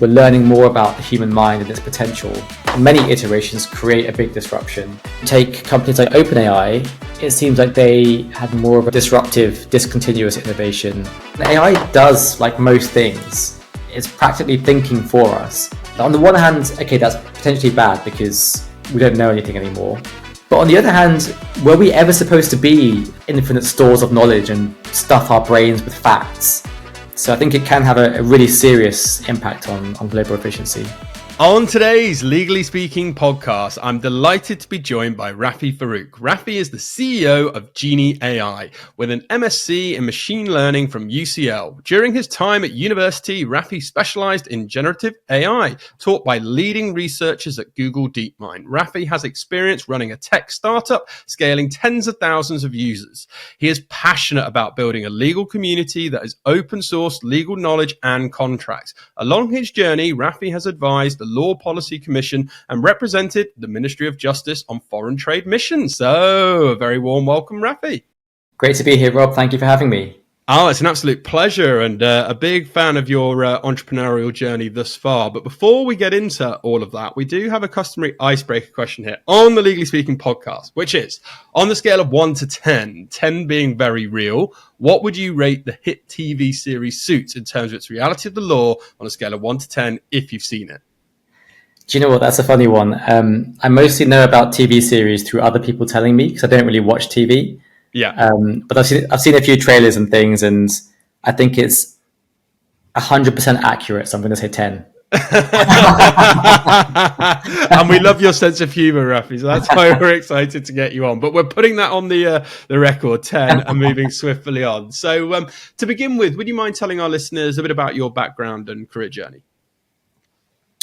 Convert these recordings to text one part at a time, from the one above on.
We're learning more about the human mind and its potential. Many iterations create a big disruption. Take companies like OpenAI, it seems like they had more of a disruptive, discontinuous innovation. AI does, like most things, it's practically thinking for us. On the one hand, okay, that's potentially bad because we don't know anything anymore. But on the other hand, were we ever supposed to be infinite stores of knowledge and stuff our brains with facts? So I think it can have a really serious impact on global efficiency. On today's Legally Speaking podcast, I'm delighted to be joined by Rafie Faruq. Rafie is the CEO of Genie AI with an MSc in machine learning from UCL. During his time at university, Rafie specialized in generative AI, taught by leading researchers at Google DeepMind. Rafie has experience running a tech startup, scaling tens of thousands of users. He is passionate about building a legal community that is open source legal knowledge and contracts. Along his journey, Rafie has advised the Law Policy Commission and represented the Ministry of Justice on foreign trade missions. So, a very warm welcome, Rafie. Great to be here, Rob. Thank you for having me. Oh, it's an absolute pleasure, and a big fan of your entrepreneurial journey thus far. But before we get into all of that, we do have a customary icebreaker question here on the Legally Speaking podcast, which is, on the scale of 1 to 10, 10 being very real, what would you rate the hit TV series Suits in terms of its reality of the law on a scale of 1 to 10 if you've seen it? Do you know what? That's a funny one. I mostly know about TV series through other people telling me because I don't really watch TV. Yeah. But I've seen a few trailers and things, and I think it's 100% accurate. So I'm going to say 10. And we love your sense of humor, Rafie. So that's why we're excited to get you on. But we're putting that on the record, 10, and moving swiftly on. So to begin with, would you mind telling our listeners a bit about your background and career journey?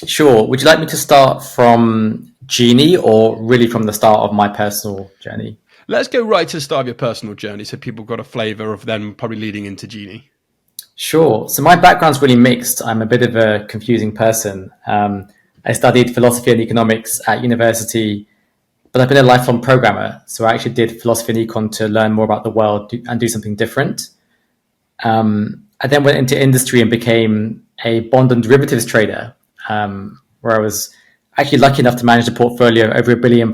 Sure. Would you like me to start from Genie or really from the start of my personal journey? Let's go right to the start of your personal journey so people got a flavour of them probably leading into Genie. Sure. So my background's really mixed. I'm a bit of a confusing person. I studied philosophy and economics at university, but I've been a lifelong programmer. So I actually did philosophy and econ to learn more about the world and do something different. I then went into industry and became a bond and derivatives trader, where I was actually lucky enough to manage a portfolio of over £1 billion,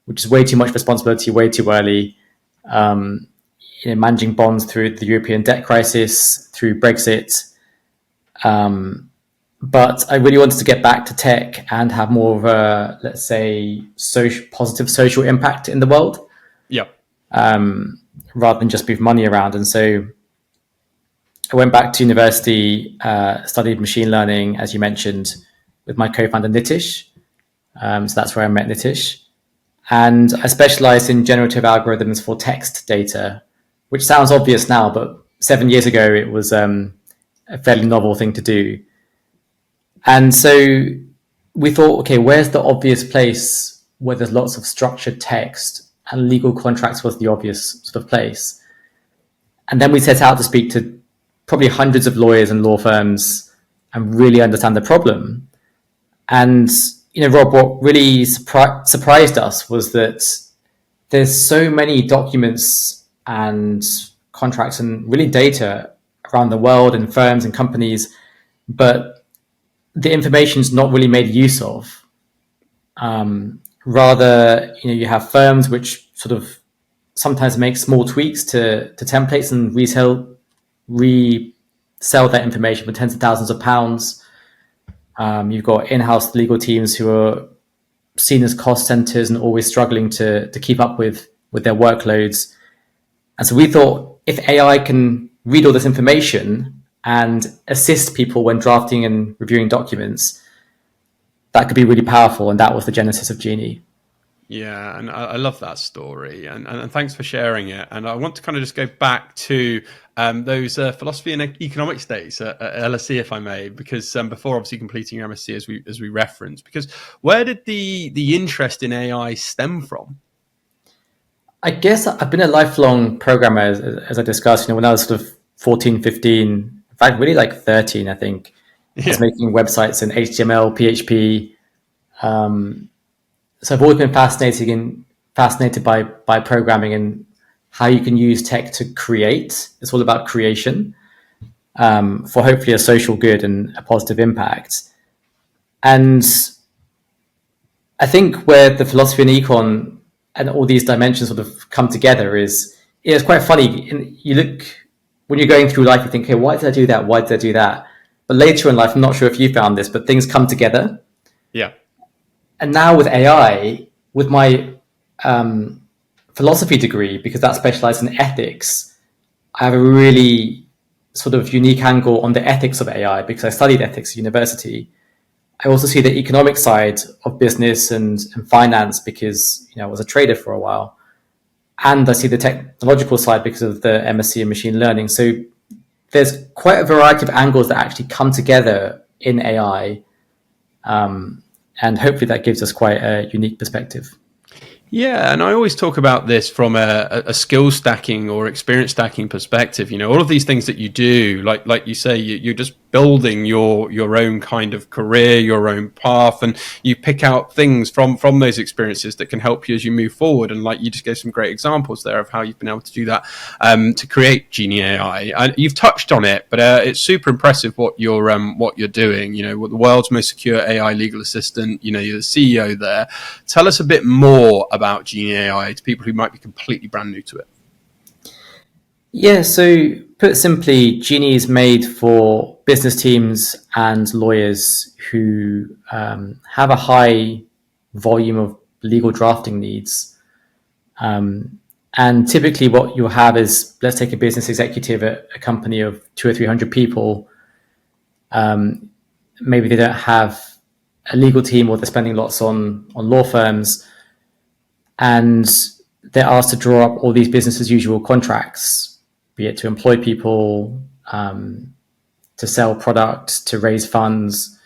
which is way too much responsibility, way too early. Managing bonds through the European debt crisis, through Brexit. But I really wanted to get back to tech and have more of a, let's say, positive social impact in the world. Yeah. Rather than just move money around. And so I went back to university, studied machine learning, as you mentioned, with my co-founder Nitish. So that's where I met Nitish. And I specialized in generative algorithms for text data, which sounds obvious now, but 7 years ago, it was a fairly novel thing to do. And so we thought, okay, where's the obvious place where there's lots of structured text, and legal contracts was the obvious sort of place. And then we set out to speak to probably hundreds of lawyers and law firms and really understand the problem. And, Rob, what really surprised us was that there's so many documents and contracts and really data around the world and firms and companies, but the information's not really made use of. Rather, you have firms which sort of sometimes make small tweaks to templates and resell that information for tens of thousands of pounds. You've got in-house legal teams who are seen as cost centers and always struggling to keep up with their workloads. And so we thought, if AI can read all this information and assist people when drafting and reviewing documents, that could be really powerful. And that was the genesis of Genie. Yeah, and I love that story, and thanks for sharing it. And I want to kind of just go back to those philosophy and economics days at LSE, if I may, because before obviously completing your MSc, as we referenced, because where did the interest in AI stem from? I guess I've been a lifelong programmer, as I discussed. When I was sort of 14, 15, in fact, really like 13, I think, I was making websites in HTML, PHP. So I've always been fascinated by programming and how you can use tech to create. It's all about creation. for hopefully a social good and a positive impact. And I think where the philosophy and econ and all these dimensions sort of come together is, it's quite funny. You look, when you're going through life, you think, hey, why did I do that? Why did I do that? But later in life, I'm not sure if you found this, but things come together. Yeah. And now with AI, with my philosophy degree, because that specialized in ethics, I have a really sort of unique angle on the ethics of AI because I studied ethics at university. I also see the economic side of business and finance because I was a trader for a while, and I see the technological side because of the MSc in machine learning. So there's quite a variety of angles that actually come together in AI, and hopefully that gives us quite a unique perspective. Yeah, and I always talk about this from a skill stacking or experience stacking perspective. All of these things that you do, like you say, you're just building your own kind of career, your own path, and you pick out things from those experiences that can help you as you move forward. And like you just gave some great examples there of how you've been able to do that to create Genie AI. You've touched on it, but it's super impressive what you're doing. The world's most secure AI legal assistant. You're the CEO there. Tell us a bit more about Genie AI to people who might be completely brand new to it. Yeah, so put simply, Genie is made for business teams and lawyers who have a high volume of legal drafting needs. And typically, what you'll have is, let's take a business executive at a company of 200 or 300 people. Maybe they don't have a legal team, or they're spending lots on law firms, and they're asked to draw up all these business as usual contracts, be it to employ people, to sell product, to raise funds.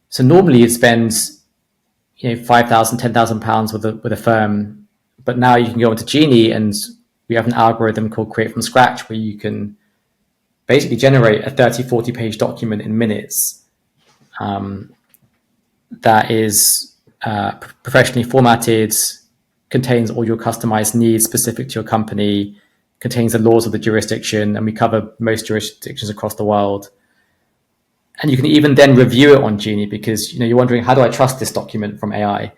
So normally it spends £5,000, £10,000 with a firm, but now you can go into Genie and we have an algorithm called Create from Scratch where you can basically generate a 30-40 page document in minutes, that is professionally formatted, contains all your customized needs specific to your company, contains the laws of the jurisdiction, and we cover most jurisdictions across the world. And you can even then review it on Genie because you're wondering, how do I trust this document from AI?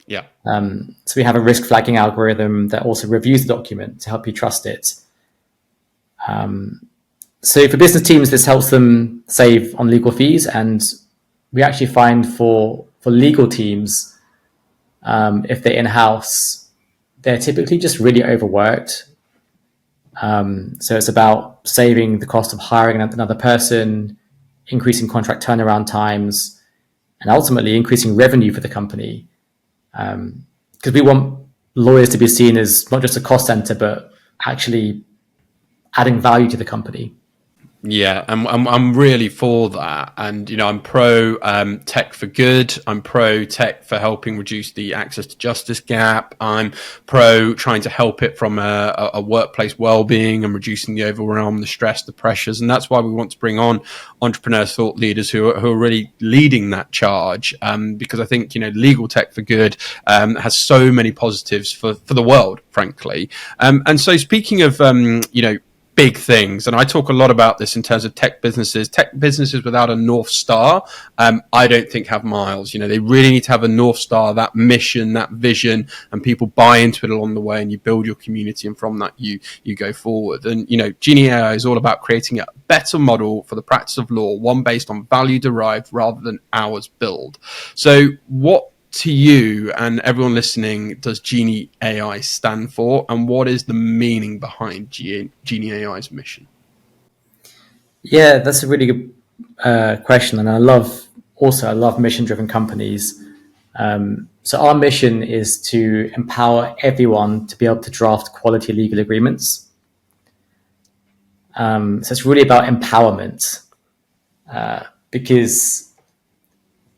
Yeah. So we have a risk flagging algorithm that also reviews the document to help you trust it. So for business teams, this helps them save on legal fees, and we actually find for legal teams, if they're in-house, they're typically just really overworked. So it's about saving the cost of hiring another person, increasing contract turnaround times, and ultimately increasing revenue for the company. Because we want lawyers to be seen as not just a cost center, but actually adding value to the company. Yeah, I'm really for that, and I'm pro tech for good. I'm pro tech for helping reduce the access to justice gap. I'm pro trying to help it from a workplace well-being and reducing the overwhelm, the stress, the pressures, and that's why we want to bring on entrepreneurs, thought leaders who are really leading that charge. Because I think legal tech for good has so many positives for the world, frankly. And so speaking of big things, and I talk a lot about this in terms of tech businesses without a North Star, I don't think have miles. They really need to have a North Star, that mission, that vision, and people buy into it along the way, and you build your community, and from that you go forward. And Genie AI is all about creating a better model for the practice of law, one based on value derived rather than hours billed. So what, to you and everyone listening, does Genie AI stand for, and what is the meaning behind Genie AI's mission? Yeah, that's a really good question, and I love mission-driven companies. So our mission is to empower everyone to be able to draft quality legal agreements. So it's really about empowerment, because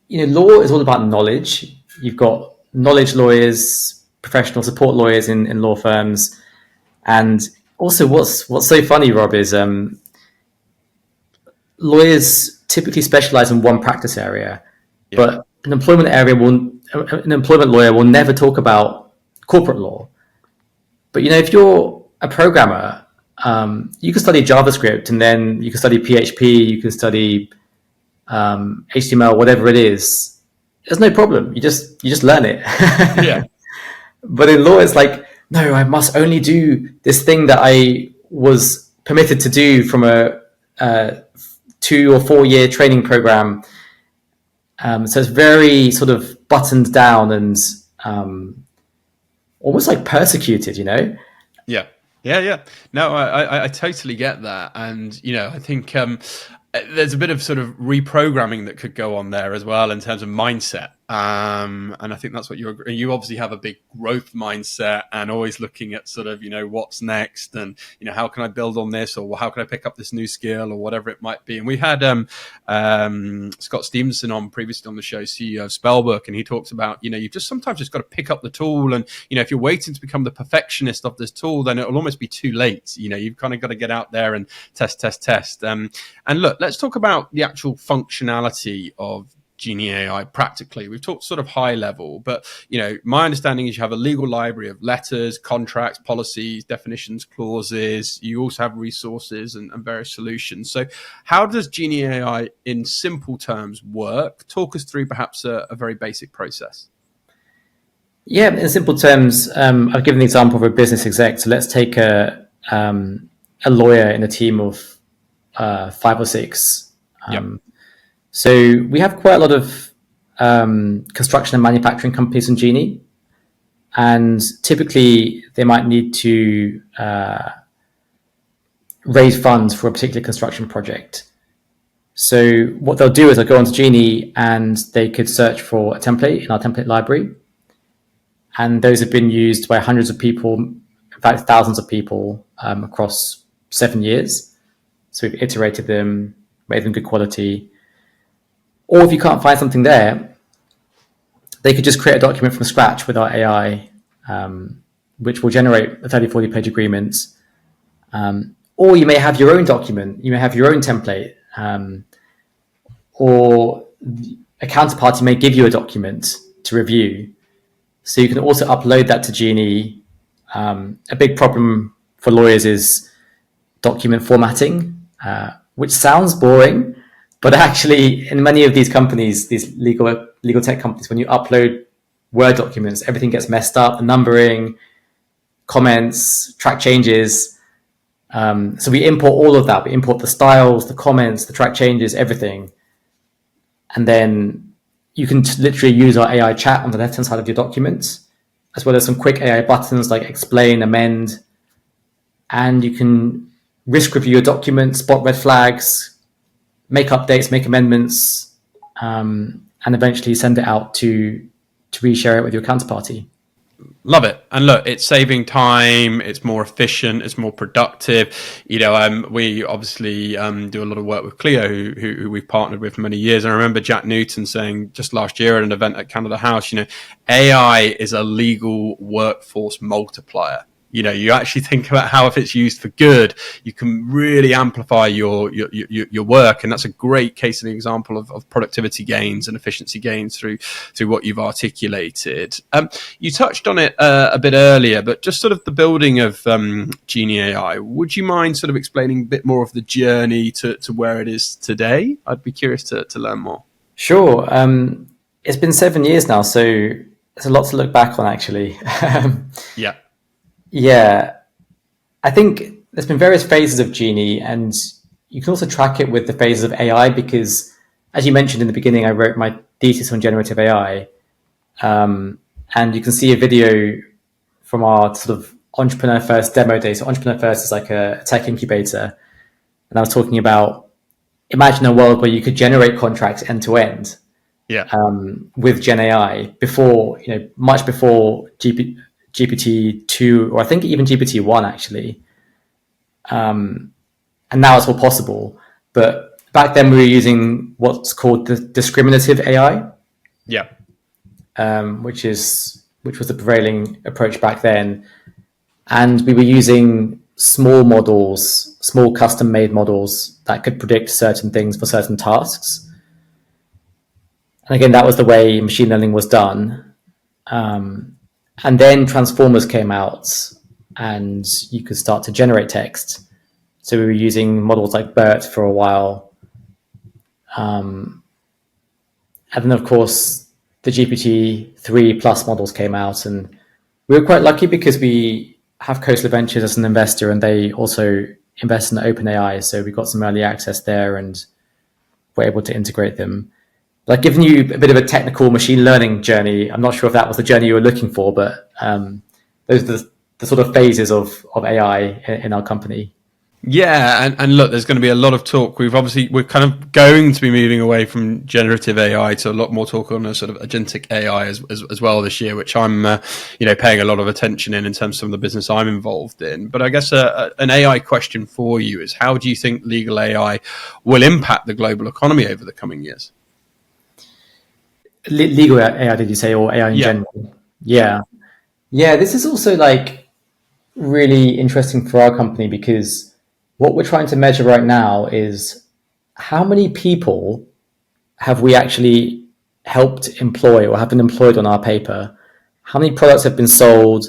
law is all about knowledge. You've got knowledge lawyers, professional support lawyers in law firms, and also what's so funny, Rob, is lawyers typically specialize in one practice area, but an employment lawyer will never talk about corporate law. But if you're a programmer, you can study JavaScript, and then you can study PHP, you can study HTML, whatever it is. There's no problem. You just learn it. Yeah. But in law, it's like, no, I must only do this thing that I was permitted to do from a 2 or 4 year training program. So it's very sort of buttoned down and almost like persecuted, you know? Yeah. Yeah. No, I totally get that. And, I think there's a bit of sort of reprogramming that could go on there as well in terms of mindset. And I think that's what you obviously have a big growth mindset and always looking at sort of, what's next and, how can I build on this, or how can I pick up this new skill, or whatever it might be. And we had Scott Stevenson on previously on the show, CEO of Spellbook, and he talks about, you've sometimes just got to pick up the tool. And, if you're waiting to become the perfectionist of this tool, then it'll almost be too late. You've kind of got to get out there and test. And look, let's talk about the actual functionality of Genie AI practically. We've talked sort of high level, but my understanding is you have a legal library of letters, contracts, policies, definitions, clauses. You also have resources and various solutions. So how does Genie AI in simple terms work? Talk us through perhaps a very basic process. Yeah, in simple terms, I've given the example of a business exec. So let's take a lawyer in a team of 5 or 6. Yep. So we have quite a lot of construction and manufacturing companies in Genie, and typically they might need to raise funds for a particular construction project. So what they'll do is they'll go onto Genie and they could search for a template in our template library, and those have been used by hundreds of people, in fact thousands of people across 7 years. So we've iterated them, made them good quality. Or if you can't find something there, they could just create a document from scratch with our AI, which will generate a 30, 40 page agreement. Or you may have your own document, you may have your own template, or a counterparty may give you a document to review. So you can also upload that to Genie. A big problem for lawyers is document formatting, which sounds boring. But actually, in many of these companies, these legal tech companies, when you upload Word documents, everything gets messed up, the numbering, comments, track changes. So we import all of that. We import the styles, the comments, the track changes, everything. And then you can literally use our AI chat on the left-hand side of your documents, as well as some quick AI buttons like explain, amend. And you can risk review your document, spot red flags, make updates, make amendments, and eventually send it out to reshare it with your counterparty. Love it. And look, it's saving time, it's more efficient, it's more productive. We obviously do a lot of work with Clio, who we've partnered with for many years. And I remember Jack Newton saying just last year at an event at Canada House, AI is a legal workforce multiplier. You actually think about how if it's used for good, you can really amplify your work. And that's a great case and example of productivity gains and efficiency gains through what you've articulated. You touched on it a bit earlier, but just sort of the building of Genie AI. Would you mind sort of explaining a bit more of the journey to where it is today? I'd be curious to learn more. Sure. It's been 7 years now, so there's a lot to look back on, actually. Yeah. Yeah, I think there's been various phases of Genie, and you can also track it with the phases of AI because, as you mentioned in the beginning, I wrote my thesis on generative AI, and you can see a video from our sort of Entrepreneur First demo day. So Entrepreneur First is like a tech incubator, and I was talking about imagine a world where you could generate contracts end to end. Yeah. With Gen AI before, much before GPT-2, or I think even GPT-1 actually. And now it's all possible. But back then we were using what's called the discriminative AI. Yeah. Which was the prevailing approach back then. And we were using small models, small custom-made models that could predict certain things for certain tasks. And again, that was the way machine learning was done. And then transformers came out and you could start to generate text. So we were using models like BERT for a while. And then, of course, the GPT-3 plus models came out, and we were quite lucky because we have Coastal Ventures as an investor, and they also invest in OpenAI. So we got some early access there, and were able to integrate them. Like, giving you a bit of a technical machine learning journey. I'm not sure if that was the journey you were looking for, but those are the sort of phases of AI in our company. Yeah, and look, there's going to be a lot of talk. We're kind of going to be moving away from generative AI to a lot more talk on a sort of agentic AI as well this year, which I'm paying a lot of attention in terms of some of the business I'm involved in. But I guess an AI question for you is, how do you think legal AI will impact the global economy over the coming years? Legal AI, did you say, or AI in Yeah. general? Yeah, yeah. This is also like really interesting for our company because what we're trying to measure right now is how many people have we actually helped employ or have been employed on our paper? How many products have been sold?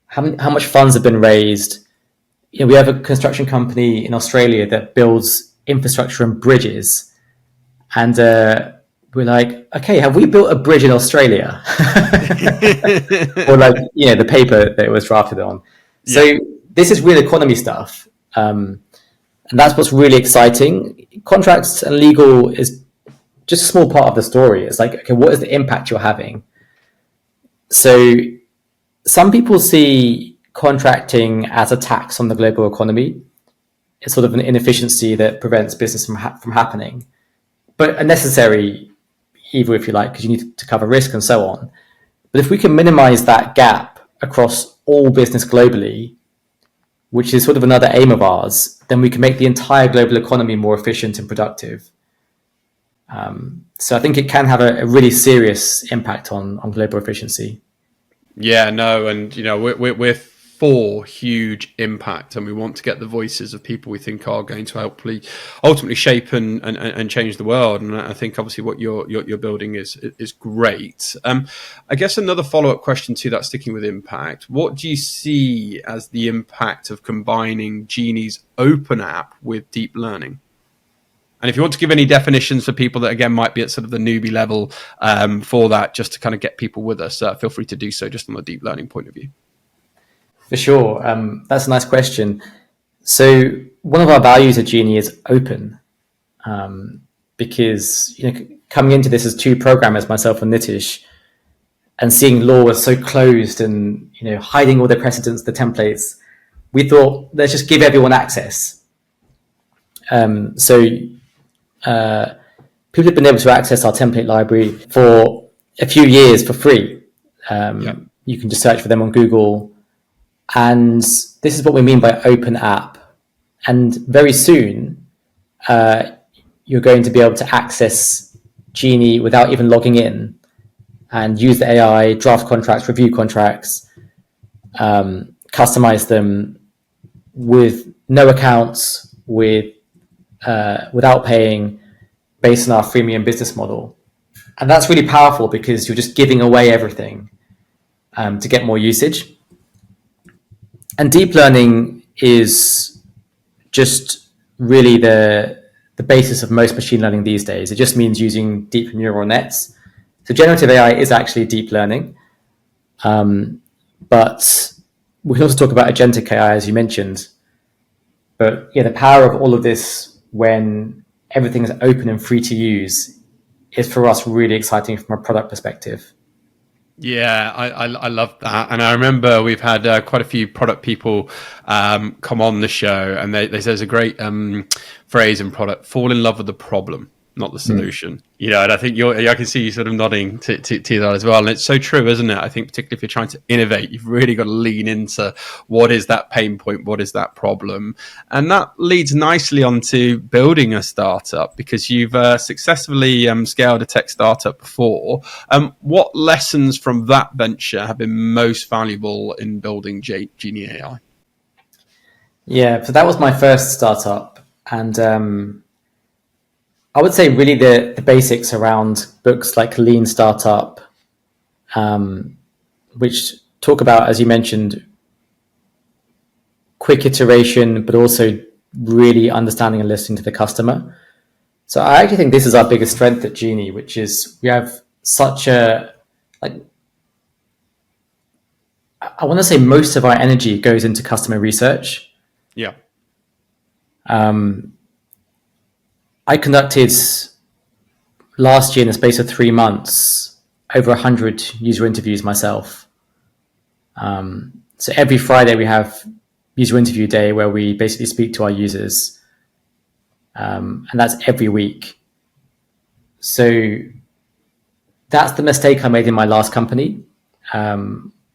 How much funds have been raised? We have a construction company in Australia that builds infrastructure and bridges, and we're like, okay, have we built a bridge in Australia? Or like, the paper that it was drafted on. So Yeah. this is real economy stuff. And that's what's really exciting. Contracts and legal is just a small part of the story. It's like, okay, what is the impact you're having? So some people see contracting as a tax on the global economy. It's sort of an inefficiency that prevents business from happening, but a necessary evil, if you like, because you need to cover risk and so on. But if we can minimize that gap across all business globally, which is sort of another aim of ours, then we can make the entire global economy more efficient and productive. So I think it can have a really serious impact on global efficiency. Yeah, no, and we're for huge impact, and we want to get the voices of people we think are going to ultimately shape and change the world. And I think obviously what you're building is great. I guess another follow-up question to that, sticking with impact, what do you see as the impact of combining Genie's open app with deep learning? And if you want to give any definitions for people that, again, might be at sort of the newbie level for that, just to kind of get people with us, feel free to do so just from a deep learning point of view. For sure. That's a nice question. So one of our values at Genie is open, because coming into this as two programmers, myself and Nitish, and seeing law was so closed and hiding all the precedents, the templates, we thought, let's just give everyone access. So people have been able to access our template library for a few years for free. You can just search for them on Google. And this is what we mean by open app. And very soon, you're going to be able to access Genie without even logging in and use the AI, draft contracts, review contracts, customize them with no accounts, without paying, based on our freemium business model. And that's really powerful because you're just giving away everything to get more usage. And deep learning is just really the basis of most machine learning these days. It just means using deep neural nets. So generative AI is actually deep learning. But we can also talk about agentic AI, as you mentioned. But the power of all of this when everything is open and free to use is for us really exciting from a product perspective. Yeah, I love that. And I remember we've had quite a few product people come on the show, and they there's a great phrase in product: fall in love with the problem, not the solution. And I think I can see you sort of nodding to that as well. And it's so true, isn't it? I think particularly if you're trying to innovate, you've really got to lean into what is that pain point, what is that problem. And that leads nicely onto building a startup, because you've successfully scaled a tech startup before. What lessons from that venture have been most valuable in building Genie AI? Yeah, so that was my first startup. And I would say really the basics around books like Lean Startup, which talk about, as you mentioned, quick iteration, but also really understanding and listening to the customer. So I actually think this is our biggest strength at Genie, which is we have such a, like, I want to say most of our energy goes into customer research. Yeah. I conducted last year, in the space of 3 months, over 100 user interviews myself. So every Friday we have user interview day where we basically speak to our users. And that's every week. So that's the mistake I made in my last company.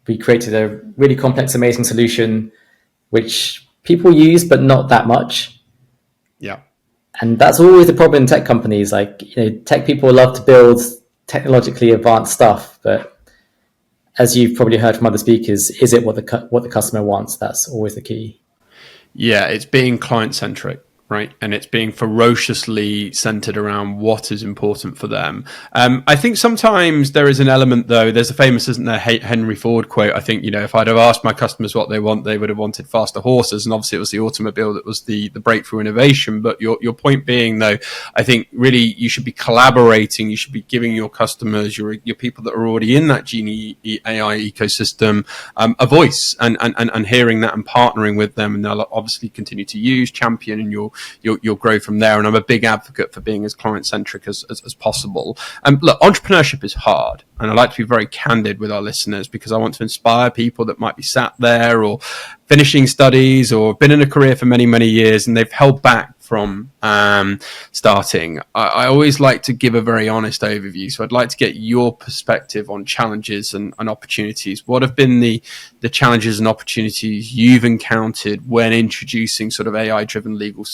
We created a really complex, amazing solution, which people use, but not that much. Yeah. And that's always the problem in tech companies. Like, tech people love to build technologically advanced stuff, but as you've probably heard from other speakers, is it what the customer wants? That's always the key. Yeah, it's being client centric, right? And it's being ferociously centered around what is important for them. I think sometimes there is an element, though. There's a famous, isn't there, Henry Ford quote. I think, if I'd have asked my customers what they want, they would have wanted faster horses. And obviously it was the automobile that was the breakthrough innovation. But your point being, though, I think really you should be collaborating. You should be giving your customers, your people that are already in that Genie AI ecosystem, a voice and hearing that and partnering with them. And they'll obviously continue to use, champion, and you'll grow from there. And I'm a big advocate for being as client-centric as possible. Look, entrepreneurship is hard, and I like to be very candid with our listeners because I want to inspire people that might be sat there or finishing studies or been in a career for many, many years and they've held back from starting. I always like to give a very honest overview. So I'd like to get your perspective on challenges and opportunities. What have been the challenges and opportunities you've encountered when introducing sort of AI-driven legal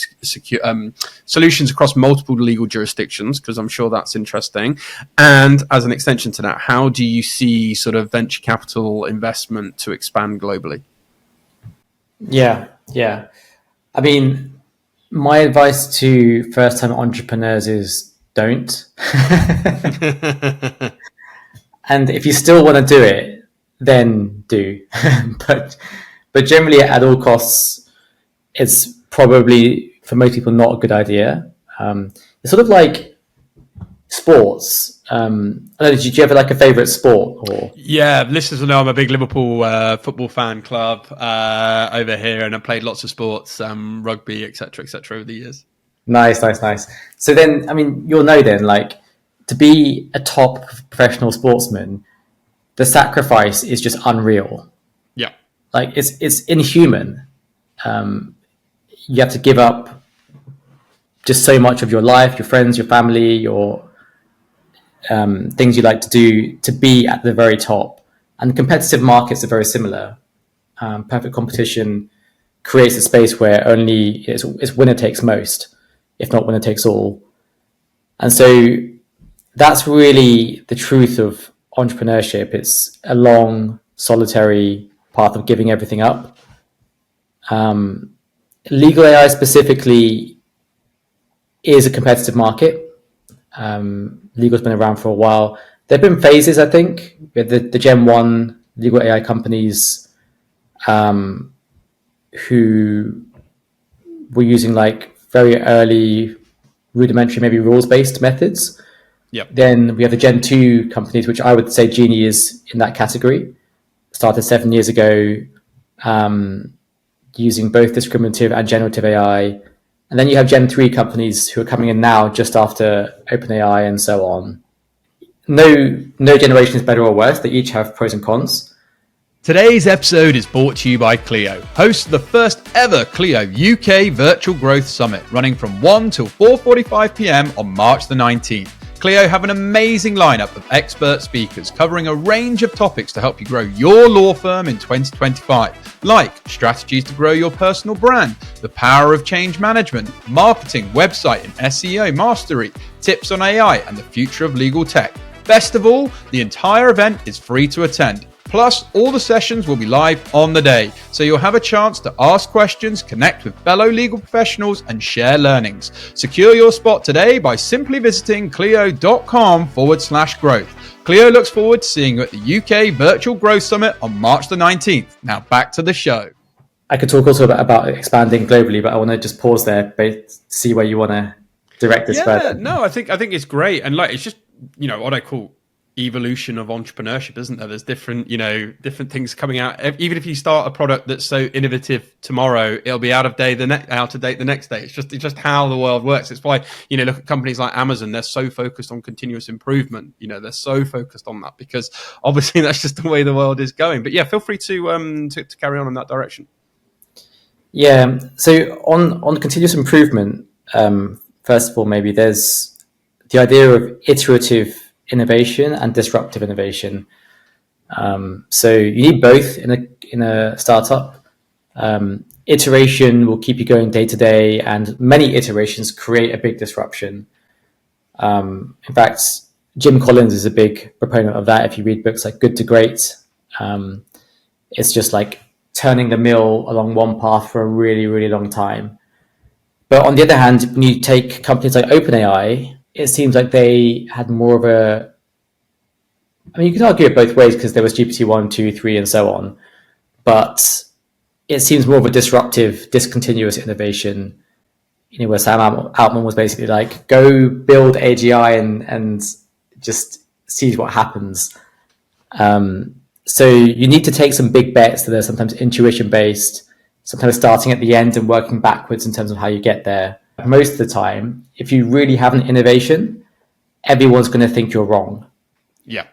solutions across multiple legal jurisdictions? Because I'm sure that's interesting. And as an extension to that, how do you see sort of venture capital investment to expand globally? Yeah. I mean, my advice to first-time entrepreneurs is don't. And if you still want to do it, then do. but generally, at all costs, it's probably for most people not a good idea. It's sort of like sports. I don't know, did you have like a favorite sport? Or Yeah, listeners will know I'm a big Liverpool football fan club over here, and I played lots of sports, rugby, etc., over the years. Nice. So then, I mean, you'll know then, like, to be a top professional sportsman, the sacrifice is just unreal. Yeah, Like, it's inhuman. You have to give up just so much of your life, your friends, your family, your things you like to do to be at the very top. And competitive markets are very similar. Perfect competition creates a space where only it's winner takes most, if not winner takes all. And so that's really the truth of entrepreneurship. It's a long, solitary path of giving everything up. Legal AI specifically is a competitive market. Legal's been around for a while. There have been phases, I think, with the Gen 1 legal AI companies who were using like very early rudimentary, maybe rules-based methods. Yep. Then we have the Gen 2 companies, which I would say Genie is in that category. Started 7 years ago, using both discriminative and generative AI. And then you have Gen 3 companies who are coming in now just after OpenAI and so on. No generation is better or worse. They each have pros and cons. Today's episode is brought to you by Clio, host of the first ever Clio UK Virtual Growth Summit, running from 1 till 4:45 p.m. on March the 19th. Clio have an amazing lineup of expert speakers covering a range of topics to help you grow your law firm in 2025, like strategies to grow your personal brand, the power of change management, marketing, website and SEO mastery, tips on AI, and the future of legal tech. Best of all, the entire event is free to attend. Plus, all the sessions will be live on the day, so you'll have a chance to ask questions, connect with fellow legal professionals, and share learnings. Secure your spot today by simply visiting clio.com/growth. Clio looks forward to seeing you at the UK Virtual Growth Summit on March the 19th. Now back to the show. I could talk also about expanding globally, but I want to just pause there, to see where you want to direct this Yeah, further. no, I think it's great, and like it's just what I call evolution of entrepreneurship, isn't there? There's different different things coming out. Even if you start a product that's so innovative tomorrow, it'll be out of date the next day. It's just how the world works. It's why look at companies like Amazon. They're so focused on continuous improvement. They're so focused on that because obviously that's just the way the world is going. But yeah, feel free to carry on in that direction. Yeah. So on continuous improvement, first of all, maybe there's the idea of iterative innovation and disruptive innovation. So you need both in a startup. Iteration will keep you going day to day, and many iterations create a big disruption. In fact, Jim Collins is a big proponent of that. If you read books like Good to Great, it's just like turning the mill along one path for a really, really long time. But on the other hand, when you take companies like OpenAI, it seems like they had more of a. I mean, you could argue it both ways because there was GPT-1, 2, 3, and so on. But it seems more of a disruptive, discontinuous innovation. Where Sam Altman was basically like, go build AGI and just see what happens. So you need to take some big bets that are sometimes intuition based, sometimes starting at the end and working backwards in terms of how you get there. Most of the time, if you really have an innovation, everyone's going to think you're wrong. Yeah.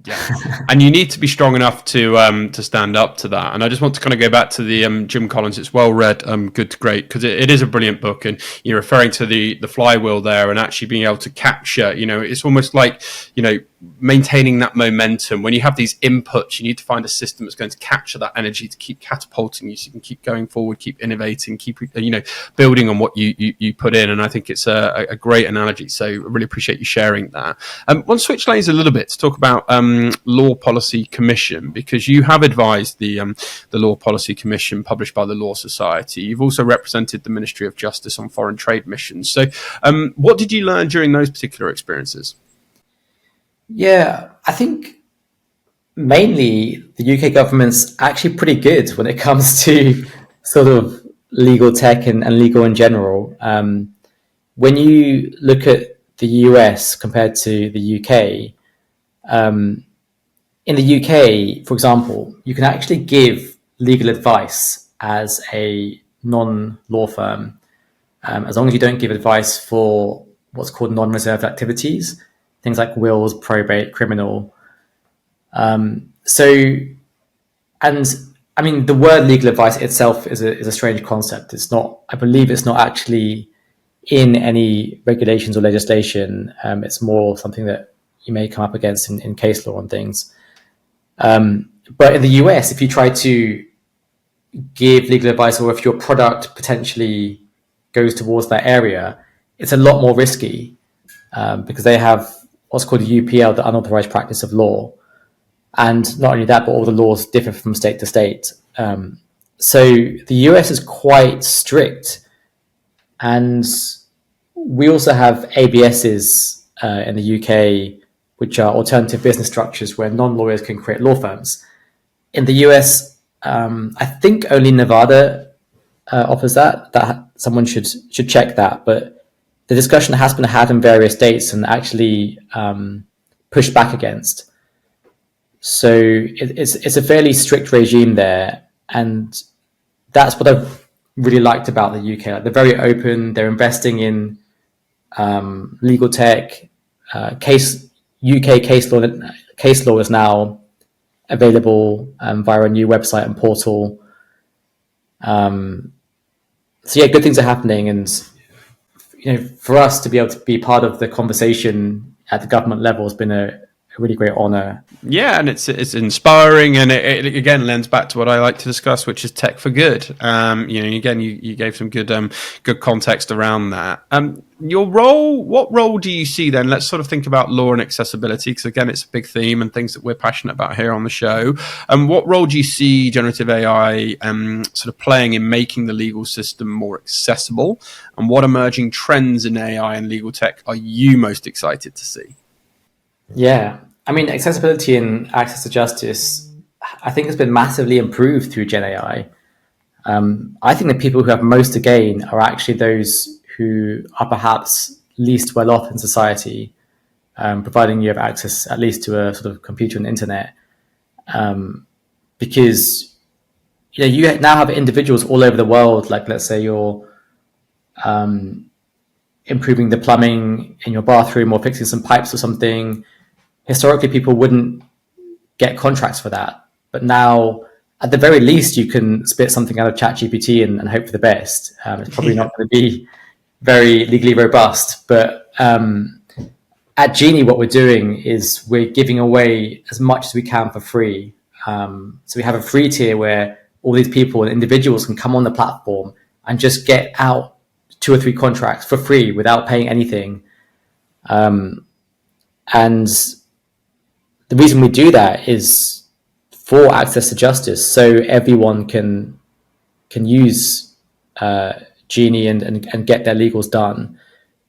Yeah, and you need to be strong enough to stand up to that. And I just want to kind of go back to the Jim Collins. It's well read, Good to Great, because it is a brilliant book. And you're referring to the flywheel there, and actually being able to capture. It's almost like maintaining that momentum. When you have these inputs, you need to find a system that's going to capture that energy to keep catapulting you, so you can keep going forward, keep innovating, keep building on what you put in. And I think it's a great analogy. So I really appreciate you sharing that. I want to switch lanes a little bit to talk about Law Policy Commission, because you have advised the Law Policy Commission published by the Law Society. You've also represented the Ministry of Justice on foreign trade missions. So what did you learn during those particular experiences? Yeah, I think mainly the UK government's actually pretty good when it comes to sort of legal tech and legal in general. When you look at the US compared to the UK, in the UK, for example, you can actually give legal advice as a non-law firm, as long as you don't give advice for what's called non-reserved activities, things like wills, probate, criminal. So, and I mean, the word legal advice itself is a strange concept. It's not, I believe it's not actually in any regulations or legislation. It's more something that you may come up against in case law and things. But in the US, if you try to give legal advice or if your product potentially goes towards that area, it's a lot more risky because they have what's called the UPL, the unauthorized practice of law. And not only that, but all the laws differ from state to state. So the US is quite strict. And we also have ABSs in the UK, which are alternative business structures where non-lawyers can create law firms. In the US, I think only Nevada offers that. That someone should check that. But the discussion has been had in various states and actually pushed back against. So it's a fairly strict regime there, and that's what I've really liked about the UK. Like, they're very open. They're investing in legal tech. UK case law is now available via a new website and portal. So yeah, good things are happening, and for us to be able to be part of the conversation at the government level has been a really great honor. Yeah, and it's inspiring, and it again lends back to what I like to discuss, which is tech for good. Again, you gave some good context around that. Your role, what role do you see then? Let's sort of think about law and accessibility, because again, it's a big theme and things that we're passionate about here on the show. What role do you see generative AI sort of playing in making the legal system more accessible? And what emerging trends in AI and legal tech are you most excited to see? Yeah, I mean, accessibility and access to justice, I think, has been massively improved through Gen AI. I think the people who have most to gain are actually those who are perhaps least well off in society, providing you have access at least to a sort of computer and internet, because you now have individuals all over the world. Like, let's say you're improving the plumbing in your bathroom or fixing some pipes or something. Historically, people wouldn't get contracts for that, but now, at the very least, you can spit something out of ChatGPT and hope for the best. It's probably Yeah. not going to be very legally robust, but at Genie, what we're doing is we're giving away as much as we can for free. So we have a free tier where all these people and individuals can come on the platform and just get out 2 or 3 contracts for free without paying anything. And the reason we do that is for access to justice, so everyone can use Genie and get their legals done.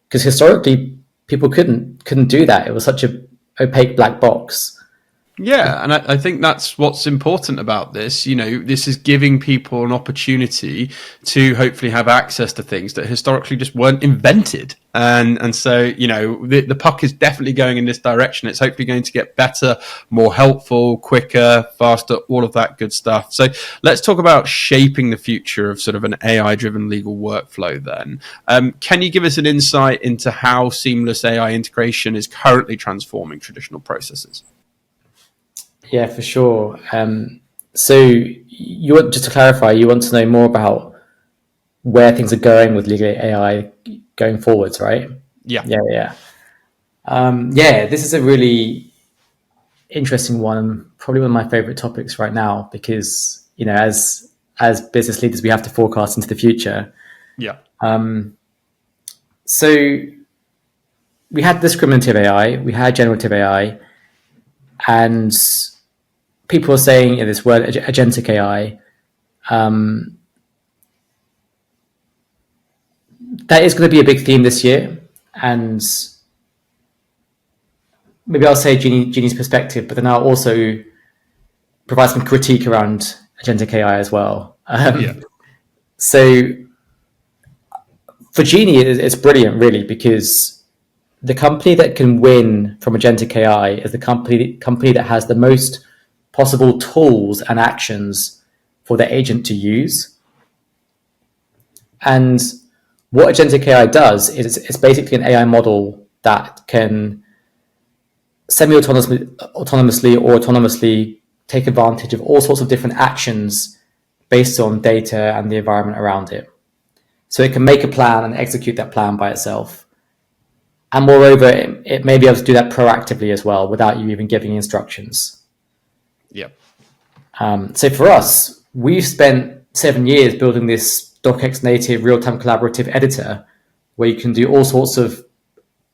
Because historically, people couldn't do that. It was such a opaque black box. Yeah, and I think that's what's important about this. This is giving people an opportunity to hopefully have access to things that historically just weren't invented. And so, the puck is definitely going in this direction. It's hopefully going to get better, more helpful, quicker, faster, all of that good stuff. So let's talk about shaping the future of sort of an AI-driven legal workflow then. Can you give us an insight into how seamless AI integration is currently transforming traditional processes? Yeah, for sure. So you want, just to clarify, you want to know more about where things are going with legal AI going forwards, right? Yeah. Yeah. Yeah, this is a really interesting one. Probably one of my favorite topics right now because as business leaders, we have to forecast into the future. Yeah. So we had discriminative AI, we had generative AI, and people are saying this word agentic AI. That is going to be a big theme this year, and maybe I'll say Genie's perspective, but then I'll also provide some critique around agentic AI as well. Yeah. So for Genie, it's brilliant, really, because the company that can win from agentic AI is the company that has the most possible tools and actions for the agent to use. And what agentic AI does is it's basically an AI model that can semi-autonomously or autonomously take advantage of all sorts of different actions based on data and the environment around it. So it can make a plan and execute that plan by itself. And moreover, it may be able to do that proactively as well without you even giving instructions. Yeah. So for us, we've spent 7 years building this DocX native real-time collaborative editor where you can do all sorts of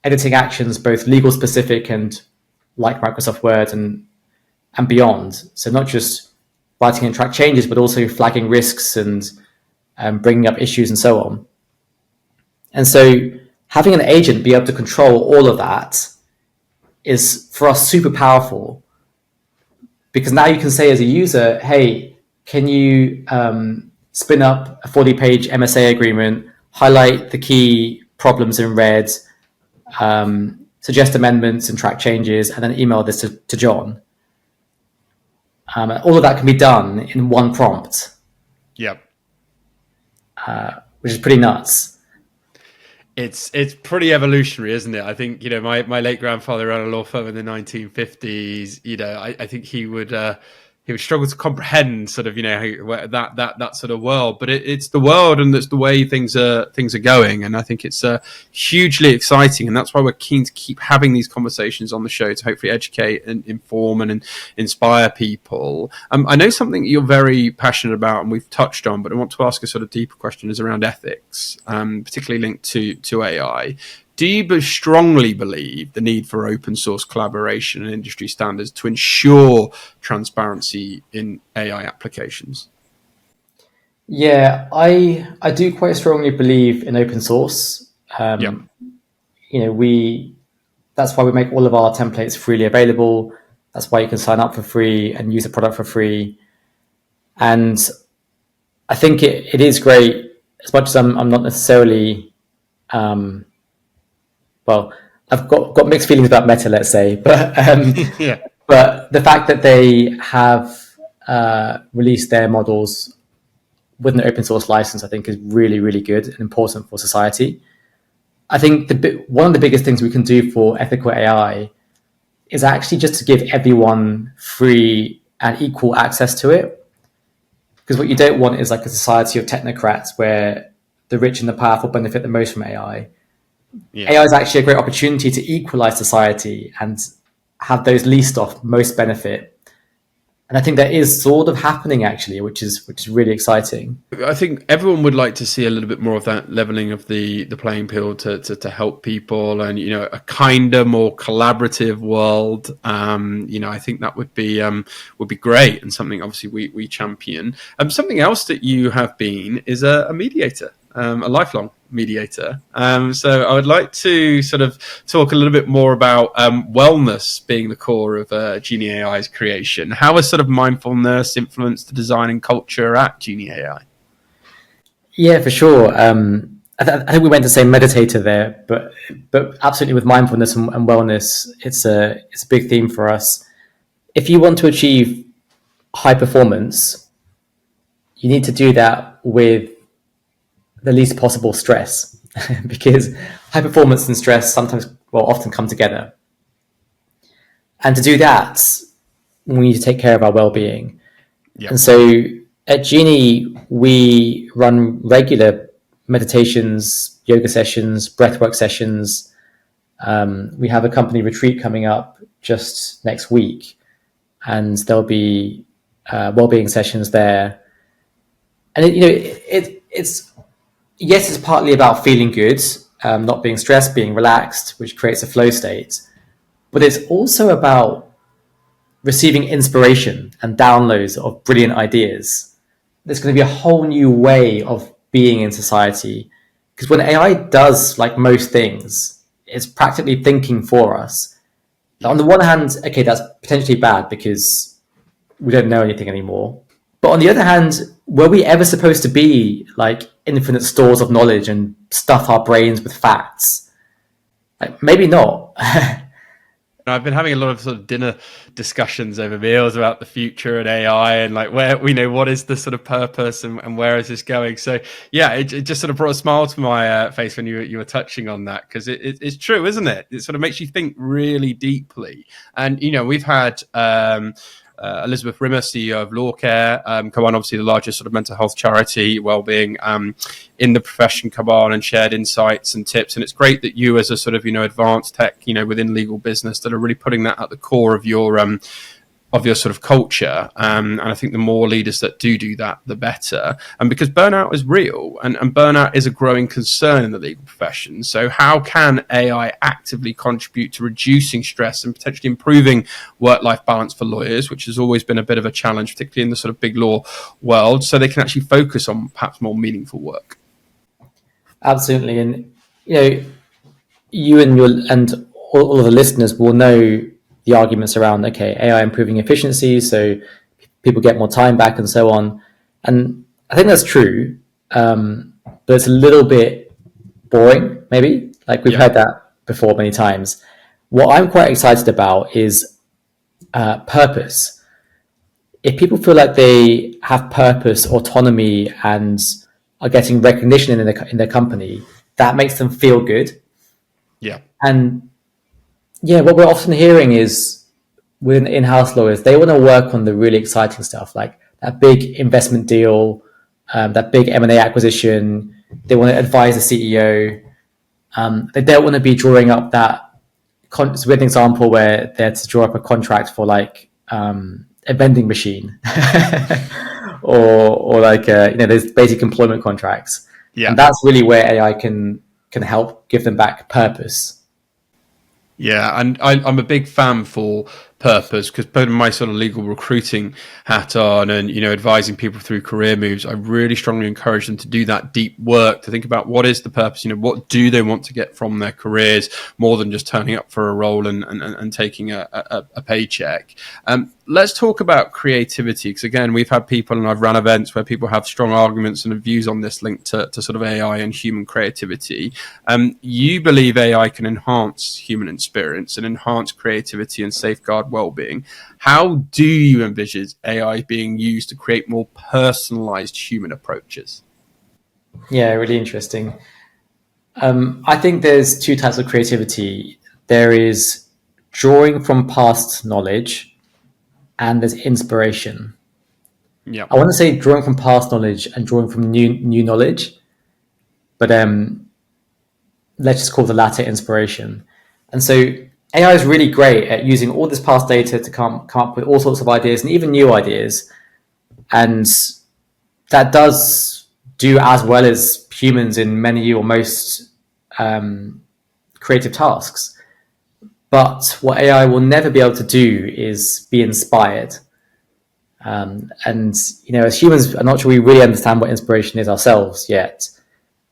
editing actions, both legal specific and like Microsoft Word and beyond. So not just writing and track changes, but also flagging risks and bringing up issues and so on. And so having an agent be able to control all of that is for us super powerful, because now you can say as a user, hey, can you spin up a 40-page MSA agreement, highlight the key problems in red, suggest amendments and track changes, and then email this to John. All of that can be done in one prompt, Yeah. which is pretty nuts. It's pretty evolutionary, isn't it? I think, my late grandfather ran a law firm in the 1950s. I think he would struggle to comprehend sort of, that sort of world, but it's the world, and that's the way things are going. And I think it's hugely exciting. And that's why we're keen to keep having these conversations on the show to hopefully educate and inform and inspire people. I know something you're very passionate about and we've touched on, but I want to ask a sort of deeper question is around ethics, particularly linked to AI. Do you strongly believe the need for open source collaboration and industry standards to ensure transparency in AI applications? Yeah, I do quite strongly believe in open source. Yeah. That's why we make all of our templates freely available. That's why you can sign up for free and use the product for free. And I think it is great. As much as I'm not necessarily um, well, I've got mixed feelings about Meta, let's say, Yeah. but the fact that they have released their models with an open source license, I think, is really, really good and important for society. I think one of the biggest things we can do for ethical AI is actually just to give everyone free and equal access to it. Because what you don't want is like a society of technocrats where the rich and the powerful benefit the most from AI. Yeah. AI is actually a great opportunity to equalize society and have those least off most benefit. And I think that is sort of happening actually, which is really exciting. I think everyone would like to see a little bit more of that leveling of the playing field to help people, and a kinder, more collaborative world. I think that would be great, and something obviously we champion. Something else that you have been is a mediator, a lifelong mediator. So I would like to sort of talk a little bit more about wellness being the core of Genie AI's creation. How has sort of mindfulness influenced the design and culture at Genie AI? Yeah, for sure. I think we went to say meditator there, but absolutely with mindfulness and wellness, it's a big theme for us. If you want to achieve high performance, you need to do that with the least possible stress, because high performance and stress sometimes, well, often come together. And to do that, we need to take care of our well-being. Yeah. And so at Genie, we run regular meditations, yoga sessions, breathwork sessions. We have a company retreat coming up just next week, and there'll be well-being sessions there. And it's yes, it's partly about feeling good, not being stressed, being relaxed, which creates a flow state. But it's also about receiving inspiration and downloads of brilliant ideas. There's going to be a whole new way of being in society, because when AI does like most things, it's practically thinking for us. Yeah. On the one hand, okay, that's potentially bad because we don't know anything anymore. But on the other hand, were we ever supposed to be like infinite stores of knowledge and stuff our brains with facts? Like, maybe not. I've been having a lot of sort of dinner discussions over meals about the future and AI, and like where we know what is the sort of purpose and where is this going. So yeah, it just sort of brought a smile to my face when you were touching on that, because it's true, isn't it? It sort of makes you think really deeply. And we've had Elizabeth Rimmer, CEO of Law Care, come on, obviously the largest sort of mental health charity, wellbeing in the profession, come on and shared insights and tips. And it's great that you, as a sort of advanced tech within legal business, that are really putting that at the core of your sort of culture. And I think the more leaders that do that, the better. And because burnout is real, and burnout is a growing concern in the legal profession. So how can AI actively contribute to reducing stress and potentially improving work-life balance for lawyers, which has always been a bit of a challenge, particularly in the sort of big law world, so they can actually focus on perhaps more meaningful work? Absolutely. And you and all of the listeners will know the arguments around, okay, AI improving efficiency, so people get more time back and so on. And I think that's true, but it's a little bit boring, maybe. Like we've heard that before many times. What I'm quite excited about is purpose. If people feel like they have purpose, autonomy, and are getting recognition in their company, that makes them feel good. Yeah. And yeah, what we're often hearing is with in-house lawyers, they want to work on the really exciting stuff, like that big investment deal, that big M&A acquisition. They want to advise the CEO. They don't want to be drawing up that. It's with an example where they had to draw up a contract for like a vending machine, or like there's basic employment contracts, Yeah. and that's really where AI can help give them back purpose. Yeah, and I'm a big fan for purpose, because putting my sort of legal recruiting hat on and, advising people through career moves, I really strongly encourage them to do that deep work, to think about what is the purpose, what do they want to get from their careers, more than just turning up for a role and taking a paycheck. Let's talk about creativity, because again, we've had people, and I've run events where people have strong arguments and views on this linked to sort of AI and human creativity. You believe AI can enhance human experience and enhance creativity and safeguard well-being. How do you envisage AI being used to create more personalized human approaches? Yeah, really interesting. I think there's two types of creativity. There is drawing from past knowledge, and there's inspiration. Yeah. I want to say drawing from past knowledge and drawing from new knowledge, but let's just call the latter inspiration. And so AI is really great at using all this past data to come up with all sorts of ideas and even new ideas, and that does do as well as humans in many or most creative tasks. But what AI will never be able to do is be inspired. And as humans, I'm not sure we really understand what inspiration is ourselves yet.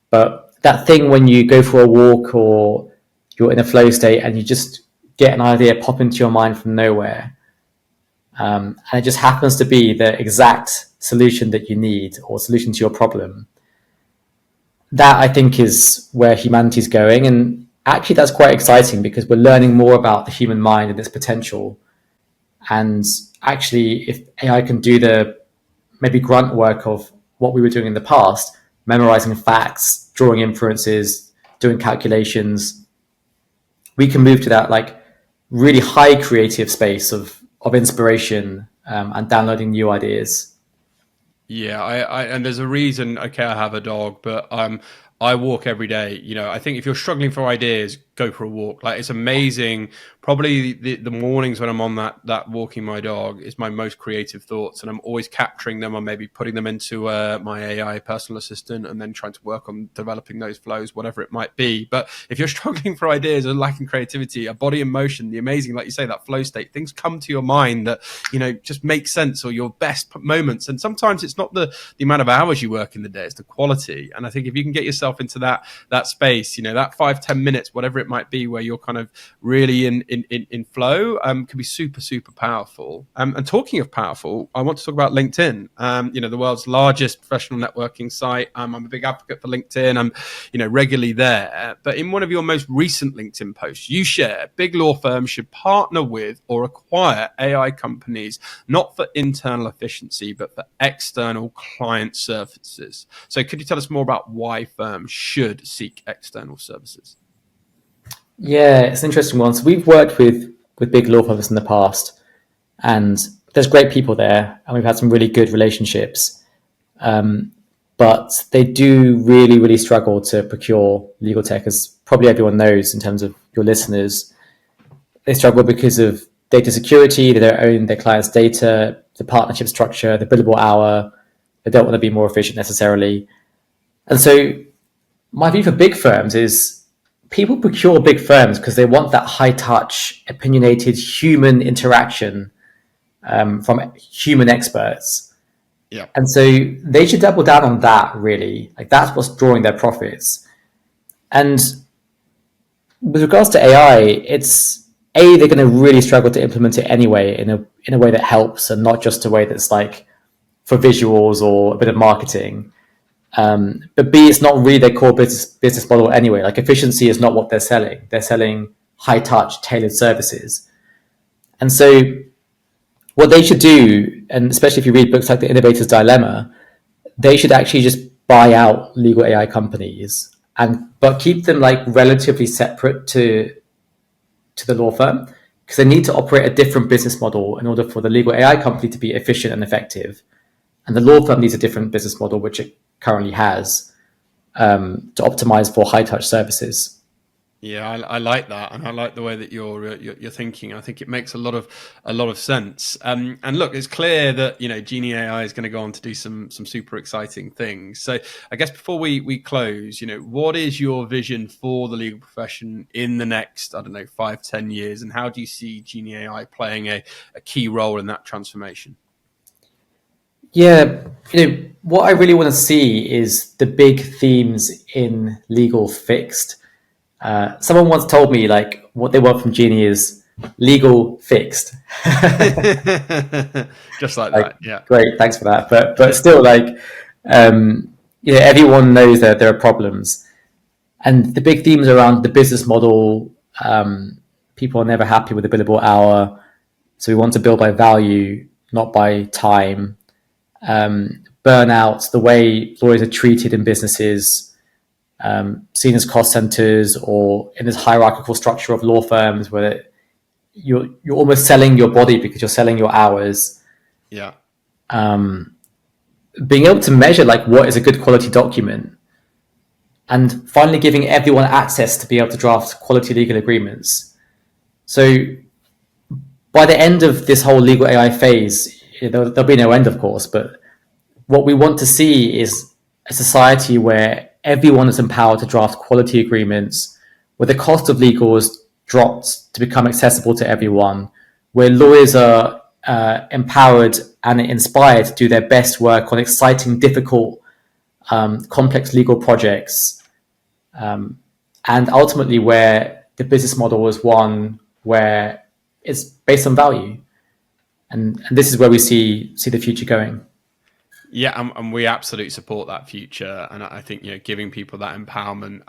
But that thing when you go for a walk or you're in a flow state and you just get an idea pop into your mind from nowhere, and it just happens to be the exact solution that you need or solution to your problem. That, I think, is where humanity's going. And actually, that's quite exciting because we're learning more about the human mind and its potential. And actually, if AI can do the maybe grunt work of what we were doing in the past, memorizing facts, drawing inferences, doing calculations, we can move to that like really high creative space of inspiration, and downloading new ideas. Yeah, and there's a reason. Okay, I have a dog, but I walk every day. I think if you're struggling for ideas, go for a walk. Like, it's amazing. Probably the mornings when I'm on that walking my dog is my most creative thoughts, and I'm always capturing them or maybe putting them into my AI personal assistant and then trying to work on developing those flows, whatever it might be. But if you're struggling for ideas or lacking creativity, a body in motion, the amazing, like you say, that flow state, things come to your mind that just make sense, or your best moments. And sometimes it's not the amount of hours you work in the day, it's the quality. And I think if you can get yourself into that space, that 5-10 minutes, whatever it might be, where you're kind of really in flow, can be super, super powerful. And talking of powerful, I want to talk about LinkedIn, the world's largest professional networking site. I'm a big advocate for LinkedIn. I'm regularly there. But in one of your most recent LinkedIn posts, you share big law firms should partner with or acquire AI companies, not for internal efficiency, but for external client services. So could you tell us more about why firms should seek external services? Yeah, it's an interesting one. So we've worked with big law firms in the past, and there's great people there, and we've had some really good relationships. But they do really, really struggle to procure legal tech, as probably everyone knows in terms of your listeners. They struggle because of data security. They don't own their clients' data, the partnership structure, the billable hour. They don't want to be more efficient necessarily. And so my view for big firms is people procure big firms because they want that high touch, opinionated human interaction, from human experts. Yeah. And so they should double down on that, really. Like, that's what's drawing their profits. And with regards to AI, it's they're going to really struggle to implement it anyway in a way that helps, and not just a way that's like for visuals or a bit of marketing. But B, it's not really their core business model anyway. Like, efficiency is not what they're selling. They're selling high touch, tailored services. And so what they should do, and especially if you read books like The Innovator's Dilemma, they should actually just buy out legal AI companies, but keep them like relatively separate to the law firm, because they need to operate a different business model in order for the legal AI company to be efficient and effective. And the law firm needs a different business model, which it currently has, to optimize for high touch services. Yeah, I like that, and I like the way that you're thinking. I think it makes a lot of sense. And look, it's clear that Genie AI is going to go on to do some super exciting things. So I guess before we close, what is your vision for the legal profession in the next, I don't know, 5-10 years, and how do you see Genie AI playing a key role in that transformation? Yeah, what I really want to see is the big themes in legal fixed. Someone once told me like what they want from Genie is legal fixed. Just like Like, that, yeah. great, thanks for that. But still, like, everyone knows that there are problems, and the big themes around the business model. People are never happy with the billable hour, so we want to bill by value, not by time. Burnout, the way lawyers are treated in businesses, seen as cost centers or in this hierarchical structure of law firms where you're almost selling your body because you're selling your hours. Yeah. Being able to measure like what is a good quality document, and finally giving everyone access to be able to draft quality legal agreements. So by the end of this whole legal AI phase, there'll be no end, of course, but what we want to see is a society where everyone is empowered to draft quality agreements, where the cost of legal is dropped to become accessible to everyone, where lawyers are empowered and inspired to do their best work on exciting, difficult, complex legal projects, and ultimately where the business model is one where it's based on value. And this is where we see the future going. Yeah, and we absolutely support that future, and I think giving people that empowerment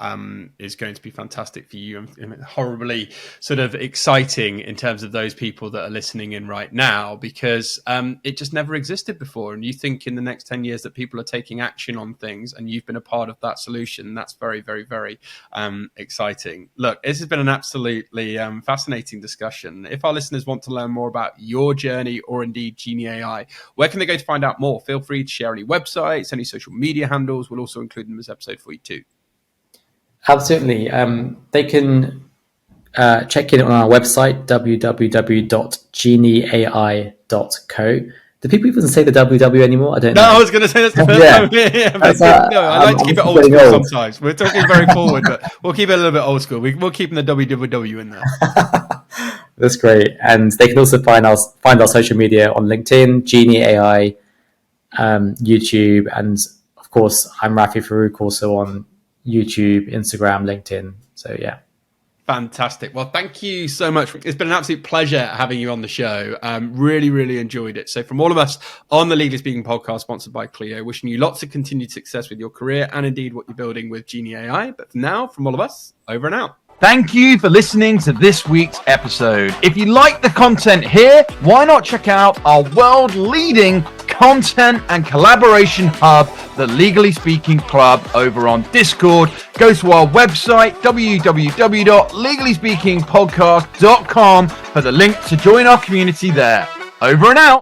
is going to be fantastic for you, and horribly sort of exciting in terms of those people that are listening in right now, because it just never existed before. And you think in the next 10 years that people are taking action on things, and you've been a part of that solution. That's very, very, very exciting. Look, this has been an absolutely fascinating discussion. If our listeners want to learn more about your journey or indeed Genie AI, where can they go to find out more? Feel free to share any websites, any social media handles. We'll also include them in this episode for you too. Absolutely. They can check in on our website, www.genieai.co. Do people even say the WW anymore? I don't know. No, I was going to say that's the first time. Yeah, but no, I like to keep it old school sometimes. We're talking very forward, but we'll keep it a little bit old school. We'll keep the WWW in there. That's great. And they can also find our social media on LinkedIn, Genie AI, YouTube, and of course, I'm Rafie Faruq also on YouTube, Instagram, LinkedIn. So yeah. Fantastic. Well, thank you so much. It's been an absolute pleasure having you on the show. Really, really enjoyed it. So from all of us on the Legally Speaking podcast, sponsored by Clio, wishing you lots of continued success with your career and indeed what you're building with Genie AI. But for now, from all of us, over and out. Thank you for listening to this week's episode. If you like the content here, why not check out our world-leading content and collaboration hub, the Legally Speaking Club, over on Discord. Go to our website, www.legallyspeakingpodcast.com, for the link to join our community there. Over and out.